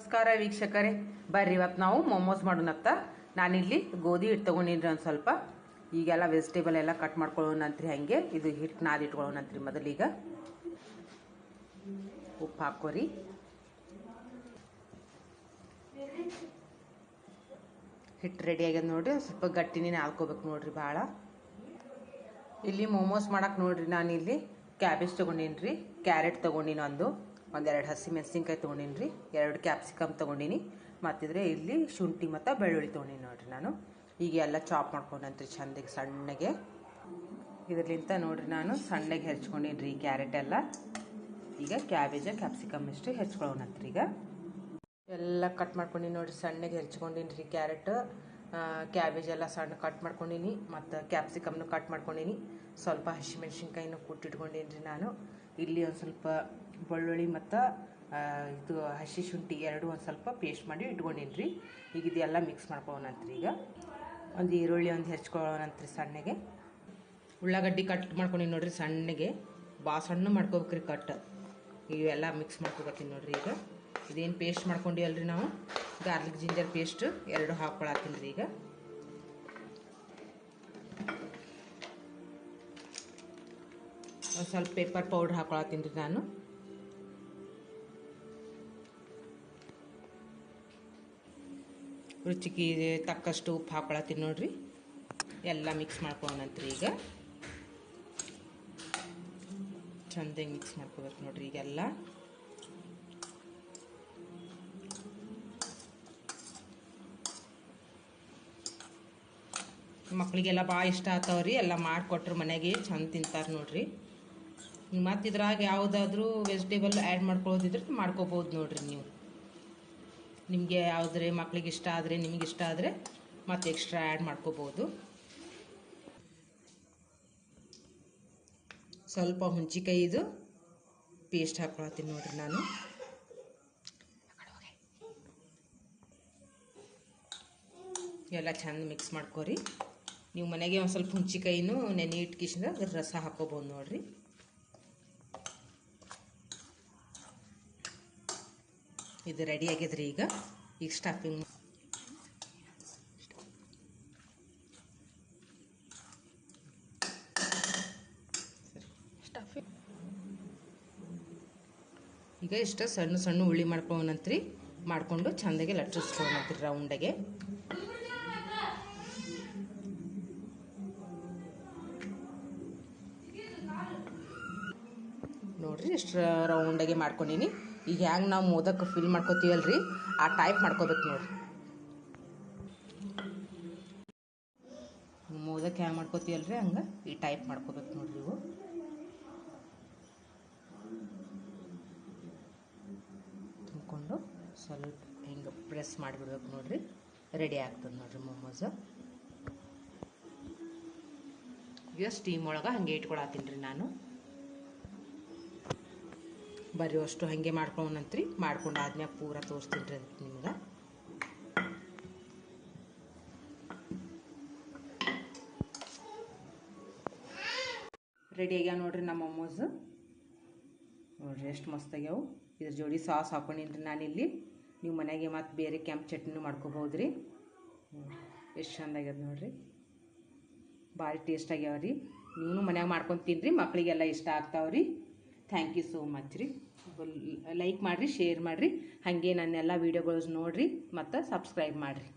ನಮಸ್ಕಾರ ವೀಕ್ಷಕರೇ, ಬರ್ರಿ ಇವತ್ತು ನಾವು ಮೊಮೋಸ್ ಮಾಡೋಣಂತ. ನಾನಿಲ್ಲಿ ಗೋಧಿ ಹಿಟ್ಟು ತೊಗೊಂಡಿನ್ರಿ ಒಂದು ಸ್ವಲ್ಪ. ಈಗೆಲ್ಲ ವೆಜಿಟೇಬಲ್ ಎಲ್ಲ ಕಟ್ ಮಾಡ್ಕೊಳ್ಳೋಣಂತ್ರಿ. ಹಾಗೆ ಇದು ಹಿಟ್ಟು ನಾದಿ ಇಟ್ಕೊಳ್ಳೋಣಂತ್ರಿ. ಮೊದಲೀಗ ಉಪ್ಪು ಹಾಕೋರಿ. ಹಿಟ್ಟು ರೆಡಿ ಆಗ್ಯದ ನೋಡ್ರಿ. ಸ್ವಲ್ಪ ಗಟ್ಟಿನೇ ನಾದ್ಕೋಬೇಕು ನೋಡ್ರಿ ಭಾಳ. ಇಲ್ಲಿ ಮೊಮೋಸ್ ಮಾಡಕ್ಕೆ ನೋಡ್ರಿ, ನಾನಿಲ್ಲಿ ಕ್ಯಾಬೇಜ್ ತೊಗೊಂಡಿನ್ರಿ, ಕ್ಯಾರೆಟ್ ತೊಗೊಂಡಿನಿ, ಒಂದೆರಡು ಹಸಿಮೆಣಸಿನ್ಕಾಯಿ ತೊಗೊಂಡಿನಿ, 2 ಕ್ಯಾಪ್ಸಿಕಮ್ ತೊಗೊಂಡಿನಿ, ಮತ್ತಿದ್ರೆ ಇಲ್ಲಿ ಶುಂಠಿ ಮತ್ತು ಬೆಳ್ಳುಳ್ಳಿ ತೊಗೊಂಡಿನಿ ನೋಡ್ರಿ. ನಾನು ಈಗ ಎಲ್ಲ ಚಾಪ್ ಮಾಡ್ಕೊಂಡಂತ್ರಿ ಚಂದಿಗೆ ಸಣ್ಣಗೆ. ಇದರ್ಲಿಂತ ನೋಡ್ರಿ ನಾನು ಸಣ್ಣಗೆ ಹೆಚ್ಕೊಂಡಿನ್ರಿ ಕ್ಯಾರೆಟ್ ಎಲ್ಲ. ಈಗ ಕ್ಯಾಬೇಜ ಕ್ಯಾಪ್ಸಿಕಮ್ ಇಷ್ಟು ಹೆಚ್ಕೊಳ್ಳೋಣಂತ್ರಿ. ಈಗ ಎಲ್ಲ ಕಟ್ ಮಾಡ್ಕೊಂಡಿನಿ ನೋಡ್ರಿ, ಸಣ್ಣಗೆ ಹೆಚ್ಕೊಂಡಿನ್ರಿ. ಕ್ಯಾಬೇಜ್ ಎಲ್ಲ ಸಣ್ಣ ಕಟ್ ಮಾಡ್ಕೊಂಡಿನಿ, ಮತ್ತು ಕ್ಯಾಪ್ಸಿಕಮ್ನು ಕಟ್ ಮಾಡ್ಕೊಂಡಿನಿ. ಸ್ವಲ್ಪ ಹಸಿಮೆಣ್ಸಿನ್ಕಾಯಿನೂ ಕುಟ್ಟಿಟ್ಕೊಂಡಿನ್ರಿ ನಾನು. ಇಲ್ಲಿ ಒಂದು ಸ್ವಲ್ಪ ಬೆಳ್ಳುಳ್ಳಿ ಮತ್ತು ಇದು ಹಸಿ ಶುಂಠಿ ಎರಡು ಒಂದು ಸ್ವಲ್ಪ ಪೇಸ್ಟ್ ಮಾಡಿ ಇಟ್ಕೊಂಡಿನ್ರಿ. ಈಗ ಇದೆಲ್ಲ ಮಿಕ್ಸ್ ಮಾಡ್ಕೊಳ್ಳೋಣಂತ್ರಿ. ಈಗ ಒಂದು ಈರುಳ್ಳಿ ಒಂದು ಹೆಚ್ಕೊಳ್ಳೋಣಂತ್ರಿ ಸಣ್ಣಗೆ. ಉಳ್ಳಾಗಡ್ಡಿ ಕಟ್ ಮಾಡ್ಕೊಂಡಿನಿ ನೋಡ್ರಿ ಸಣ್ಣಗೆ, ಭಾಳ ಸಣ್ಣ ಮಾಡ್ಕೋಬೇಕ್ರಿ ಕಟ್. ಇವೆಲ್ಲ ಮಿಕ್ಸ್ ಮಾಡ್ಕೊಬೇಕೀನಿ ನೋಡ್ರಿ. ಈಗ ಇದೇನು ಪೇಸ್ಟ್ ಮಾಡ್ಕೊಂಡಿವಲ್ರಿ ನಾವು, ಗಾರ್ಲಿಕ್ ಜಿಂಜರ್ ಪೇಸ್ಟ್ 2 ಹಾಕ್ಕೊಳತ್ತೀನಿ ರೀ. ಈಗ ಒಂದು ಸ್ವಲ್ಪ ಪೆಪ್ಪರ್ ಪೌಡ್ರ್ ಹಾಕ್ಕೊಳತ್ತೀನಿ ರೀ ನಾನು. ರುಚಿಗೆ ತಕ್ಕಷ್ಟು ಉಪ್ಪು ಹಾಕ್ಕೊಳತ್ತೀನಿ ನೋಡ್ರಿ. ಎಲ್ಲ ಮಿಕ್ಸ್ ಮಾಡ್ಕೊಳ್ಳೋಣಂತ್ರಿ. ಈಗ ಚಂದಾಗಿ ಮಿಕ್ಸ್ ಮಾಡ್ಕೋಬೇಕು ನೋಡ್ರಿ. ಈಗೆಲ್ಲ ಮಕ್ಕಳಿಗೆಲ್ಲ ಭಾಳ ಇಷ್ಟ ಆಗ್ತಾವ್ರಿ. ಎಲ್ಲ ಮಾಡಿಕೊಟ್ರು ಮನೆಗೆ ಚಂದ ತಿಂತಾರೆ ನೋಡ್ರಿ. ಮತ್ತು ಇದ್ರಾಗ ಯಾವುದಾದ್ರೂ ವೆಜಿಟೇಬಲ್ ಆ್ಯಡ್ ಮಾಡ್ಕೊಳ್ಳೋದಿದ್ರೆ ಮಾಡ್ಕೋಬೋದು ನೋಡ್ರಿ. ನಿಮಗೆ ಯಾವುದ್ರೆ ಮಕ್ಳಿಗೆ ಇಷ್ಟ ಆದರೆ, ನಿಮಗೆ ಇಷ್ಟ ಆದರೆ ಮತ್ತು ಎಕ್ಸ್ಟ್ರಾ ಆ್ಯಡ್ ಮಾಡ್ಕೋಬೋದು. ಸ್ವಲ್ಪ ಹುಂಚಿಕಾಯಿದು ಪೇಸ್ಟ್ ಹಾಕ್ಕೊಳ್ತೀನಿ ನೋಡ್ರಿ ನಾನು. ಎಲ್ಲ ಚಂದ ಮಿಕ್ಸ್ ಮಾಡ್ಕೊರಿ. ನೀವು ಮನೆಗೆ ಒಂದು ಸ್ವಲ್ಪ ಹುಂಚಿಕಾಯಿನೂ ನೆನೆ ಇಟ್ಕಿಸಿಂದ ಅದ್ರ ರಸ ಹಾಕೋಬೋದು ನೋಡ್ರಿ. ಇದು ರೆಡಿ ಆಗ್ಯದ್ರಿ. ಈಗ ಸ್ಟಫಿಂಗ್ ಈಗ ಇಷ್ಟ ಸಣ್ಣ ಸಣ್ಣ ಉಳ್ಳಿ ಮಾಡ್ಕೊಳ್ಳೋಣಂತ್ರಿ. ಮಾಡಿಕೊಂಡು ಚಂದಾಗಿ ಲಟ್ಟಿಸ್ಕೊಳ್ಳೋಣಂತ್ರಿ ರೌಂಡಾಗೆ. ನೋಡ್ರಿ ಇಷ್ಟು ರೌಂಡಾಗೆ ಮಾಡ್ಕೊಂಡಿನಿ. ಈಗ ಹ್ಯಾಂಗೆ ನಾವು ಮೋದಕ್ಕೆ ಫಿಲ್ ಮಾಡ್ಕೋತೀವಲ್ರಿ, ಆ ಟೈಪ್ ಮಾಡ್ಕೋಬೇಕು ನೋಡ್ರಿ. ಮೋದಕ್ಕೆ ಹ್ಯಾಂಗೆ ಮಾಡ್ಕೋತೀವಲ್ರಿ ಹಂಗೆ ಈ ಟೈಪ್ ಮಾಡ್ಕೋಬೇಕು ನೋಡ್ರಿ. ಇವು ತುಂಬಿಕೊಂಡು ಸ್ವಲ್ಪ ಹಿಂಗೆ ಪ್ರೆಸ್ ಮಾಡಿಬಿಡ್ಬೇಕು ನೋಡ್ರಿ. ರೆಡಿ ಆಗ್ತದೆ ನೋಡ್ರಿ ಮೊಮೋಸ್. ಈಗ ಸ್ಟೀಮ್ ಒಳಗೆ ಹಾಗೆ ಇಟ್ಕೊಳತ್ತೀನಿ ರೀ ನಾನು. ಬರ್ರಿ ಅಷ್ಟು ಹಾಗೆ ಮಾಡ್ಕೊಳ್ಳೋಣಂತ್ರಿ. ಮಾಡ್ಕೊಂಡು ಆದ್ಮ್ಯಾಗ ಪೂರ ತೋರಿಸ್ತೀನಿ ರೀ ನಿಮ್ಗೆ. ರೆಡಿ ಆಗ್ಯಾವ ನೋಡ್ರಿ ನಮ್ಮ ಮೊಮೋಸ್. ನೋಡ್ರಿ ಎಷ್ಟು ಮಸ್ತ್ ಆಗ್ಯಾವು. ಇದ್ರ ಜೋಡಿ ಸಾಸ್ ಹಾಕೊಂಡಿನ್ರಿ ನಾನಿಲ್ಲಿ. ನೀವು ಮನೆಗೆ ಮತ್ತು ಬೇರೆ ಕೆಂಪು ಚಟ್ನಿನೂ ಮಾಡ್ಕೋಬೋದು ರೀ. ಎಷ್ಟು ಚಂದ ಆಗ್ಯದ ನೋಡ್ರಿ, ಭಾರಿ ಟೇಸ್ಟ್ ಆಗ್ಯಾವ ರೀ. ನೀವು ಮನ್ಯಾಗ ಮಾಡ್ಕೊಂಡು ತಿನ್ನಿರಿ, ಮಕ್ಕಳಿಗೆಲ್ಲ ಇಷ್ಟ ಆಗ್ತಾವ್ರಿ. ಥ್ಯಾಂಕ್ ಯು ಸೋ ಮಚ್ ರೀ. ಲೈಕ್ ಮಾಡಿರಿ, ಶೇರ್ ಮಾಡಿರಿ, ಹಾಗೆ ನನ್ನೆಲ್ಲ ವೀಡಿಯೋಗಳು ನೋಡಿರಿ ಮತ್ತು ಸಬ್ಸ್ಕ್ರೈಬ್ ಮಾಡಿರಿ.